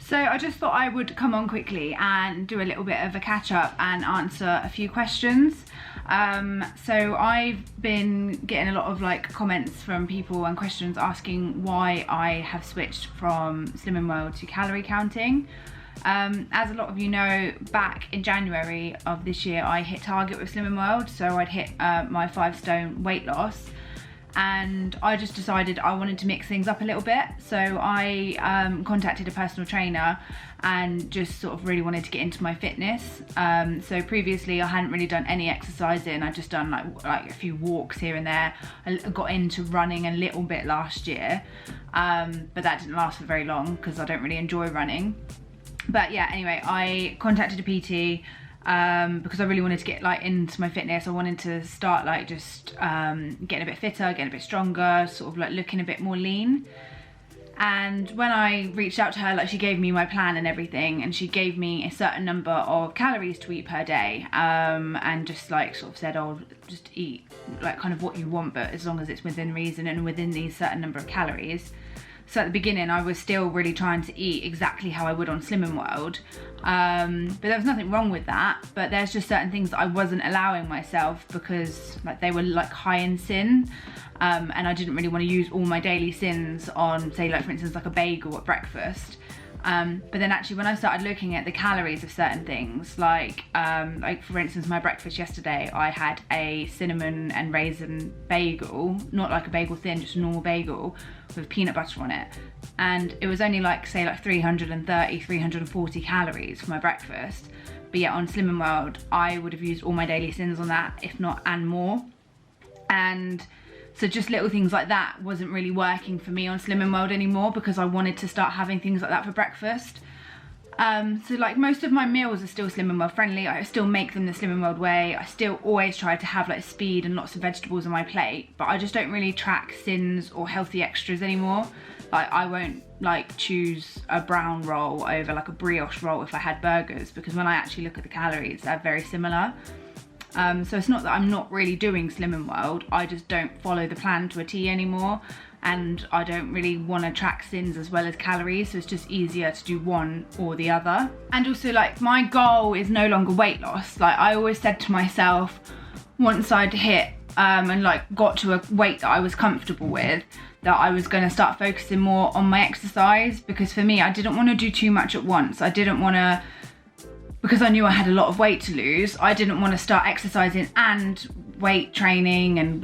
So I just thought I would come on quickly and do a little bit of a catch up and answer a few questions. So I've been getting a lot of comments from people and questions asking why I have switched from Slim & World to calorie counting. As a lot of you know, back in January of this year I hit target with Slim & World, so I'd hit my 5 stone weight loss. And I just decided I wanted to mix things up a little bit. So I contacted a personal trainer and just sort of really wanted to get into my fitness. So previously I hadn't really done any exercising. I'd just done like a few walks here and there. I got into running a little bit last year, but that didn't last for very long because I don't really enjoy running. But yeah, anyway, I contacted a PT because I really wanted to get into my fitness. I wanted to start just getting a bit fitter, getting a bit stronger, sort of looking a bit more lean. And when I reached out to her, she gave me my plan and everything, and she gave me a certain number of calories to eat per day, and just sort of said, oh, just eat kind of what you want, but as long as it's within reason and within these certain number of calories. So at the beginning I was still really trying to eat exactly how I would on Slim & World, but there was nothing wrong with that, but there's just certain things that I wasn't allowing myself because they were high in sin, and I didn't really want to use all my daily sins on, say, for instance, a bagel at breakfast. But then actually when I started looking at the calories of certain things, like for instance my breakfast yesterday, I had a cinnamon and raisin bagel, not a bagel thin, just a normal bagel with peanut butter on it, and it was only say 330, 340 calories for my breakfast. But yet on Slim & World I would have used all my daily sins on that, if not and more. And so just little things like that wasn't really working for me on Slim & World anymore, because I wanted to start having things like that for breakfast. So most of my meals are still Slim & World friendly. I still make them the Slim & World way. I still always try to have speed and lots of vegetables on my plate, but I just don't really track sins or healthy extras anymore. I won't choose a brown roll over a brioche roll if I had burgers, because when I actually look at the calories, they're very similar. So it's not that I'm not really doing Slim & World, I just don't follow the plan to a T anymore, and I don't really want to track sins as well as calories, so it's just easier to do one or the other. And also my goal is no longer weight loss. I always said to myself, once I'd hit and got to a weight that I was comfortable with, that I was going to start focusing more on my exercise, because for me I didn't want to do too much at once. I didn't want to, because I knew I had a lot of weight to lose, I didn't want to start exercising and weight training and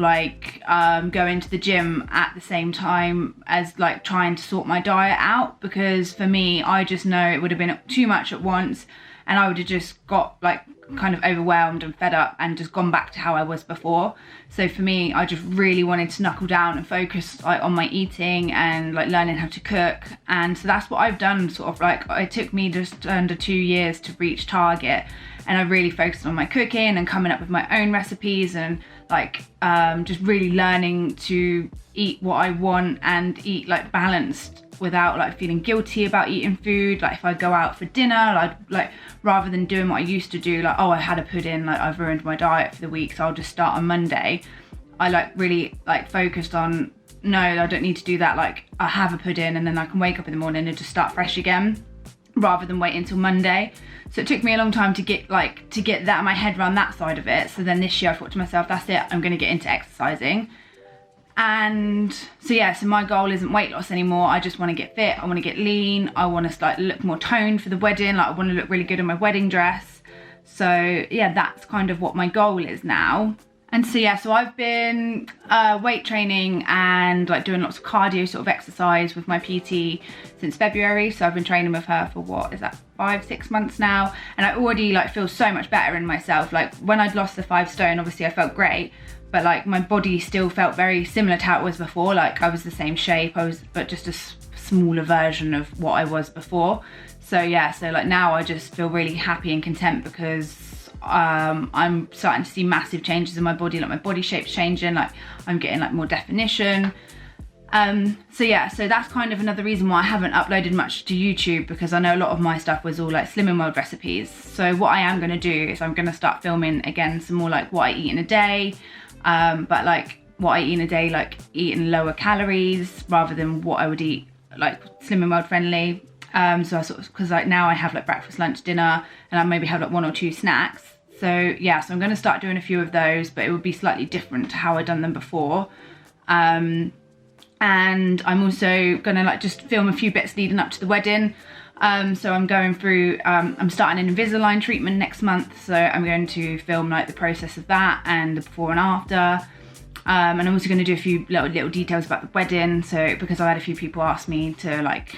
going to the gym at the same time as trying to sort my diet out, because for me I just know it would have been too much at once and I would have just got kind of overwhelmed and fed up and just gone back to how I was before. So for me, I just really wanted to knuckle down and focus on my eating and learning how to cook. And so that's what I've done, sort of it took me just under 2 years to reach target, and I really focused on my cooking and coming up with my own recipes and just really learning to eat what I want and eat balanced without feeling guilty about eating food. If I go out for dinner, I'd rather than doing what I used to do, oh, I had a pudding, I've ruined my diet for the week, so I'll just start on Monday. I really focused on, no, I don't need to do that. I have a pudding and then I can wake up in the morning and just start fresh again, rather than wait until Monday. So it took me a long time to get that my head around that side of it. So then this year I thought to myself, that's it, I'm going to get into exercising. And so yeah, so my goal isn't weight loss anymore. I just want to get fit, I want to get lean, I want to look more toned for the wedding, I want to look really good in my wedding dress. So yeah, that's kind of what my goal is now. And so yeah, so I've been weight training and doing lots of cardio sort of exercise with my PT since February. So I've been training with her for what is that, 5-6 months now, and I already feel so much better in myself. When I'd lost the 5 stone, obviously I felt great, but my body still felt very similar to how it was before. I was the same shape, but just a smaller version of what I was before. So yeah, so now I just feel really happy and content, because I'm starting to see massive changes in my body. My body shape's changing, I'm getting more definition. So yeah, so that's kind of another reason why I haven't uploaded much to YouTube, because I know a lot of my stuff was all Slim & World recipes. So what I am going to do is I'm going to start filming again some more what I eat in a day, but what I eat in a day, eating lower calories rather than what I would eat Slim & World friendly. So I sort of, because like now I have like breakfast, lunch, dinner, and I maybe have like 1 or 2 snacks. So yeah, so I'm going to start doing a few of those, but it would be slightly different to how I've done them before. And I'm also going to like just film a few bits leading up to the wedding. So I'm going through, I'm starting an Invisalign treatment next month, so I'm going to film like the process of that and the before and after. And I'm also going to do a few little details about the wedding, so because I had a few people ask me to like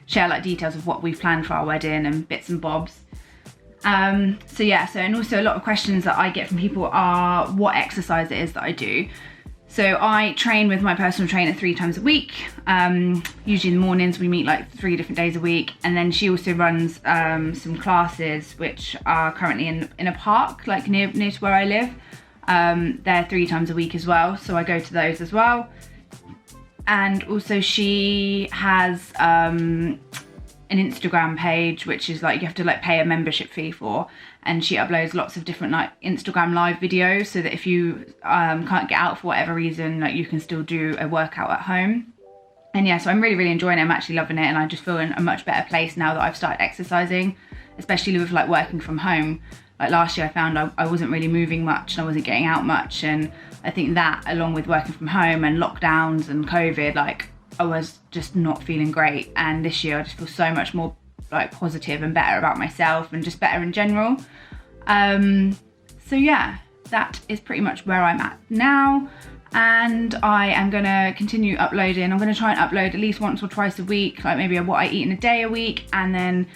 share like details of what we've planned for our wedding and bits and bobs. So yeah, so and also a lot of questions that I get from people are what exercise it is that I do. So I train with my personal trainer 3 times a week. Usually in the mornings we meet like 3 different days a week, and then she also runs some classes which are currently in a park like near to where I live. They're 3 times a week as well, so I go to those as well. And also she has an Instagram page which is like you have to like pay a membership fee for, and she uploads lots of different like Instagram live videos so that if you can't get out for whatever reason, like you can still do a workout at home. And yeah, so I'm really enjoying it. I'm actually loving it, and I just feel in a much better place now that I've started exercising, especially with like working from home. Like last year I found I wasn't really moving much and I wasn't getting out much, and I think that along with working from home and lockdowns and COVID, like I was just not feeling great. And this year I just feel so much more like positive and better about myself and just better in general. So yeah, that is pretty much where I'm at now, and I am gonna continue uploading. I'm gonna try and upload at least once or twice a week, like maybe what I eat in a day a week, and then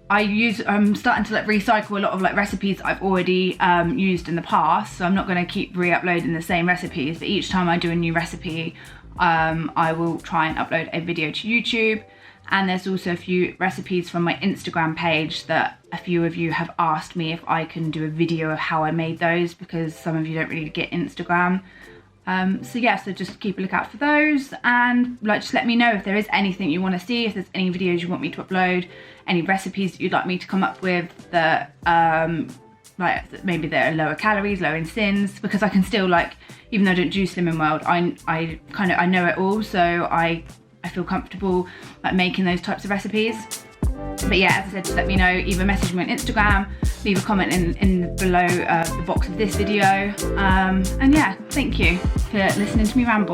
I'm starting to like recycle a lot of like recipes I've already used in the past, so I'm not going to keep re-uploading the same recipes, but each time I do a new recipe I will try and upload a video to YouTube. And there's also a few recipes from my Instagram page that a few of you have asked me if I can do a video of how I made those, because some of you don't really get Instagram. So yeah, so just keep a lookout for those, and like just let me know if there is anything you want to see, if there's any videos you want me to upload, any recipes that you'd like me to come up with that like maybe they're lower calories, low in sins, because I can still like, even though I don't do Slimming World, I know it all, so I feel comfortable like making those types of recipes. But yeah, as I said, just let me know, either message me on Instagram, leave a comment in below the box of this video, and yeah, thank you for listening to me ramble.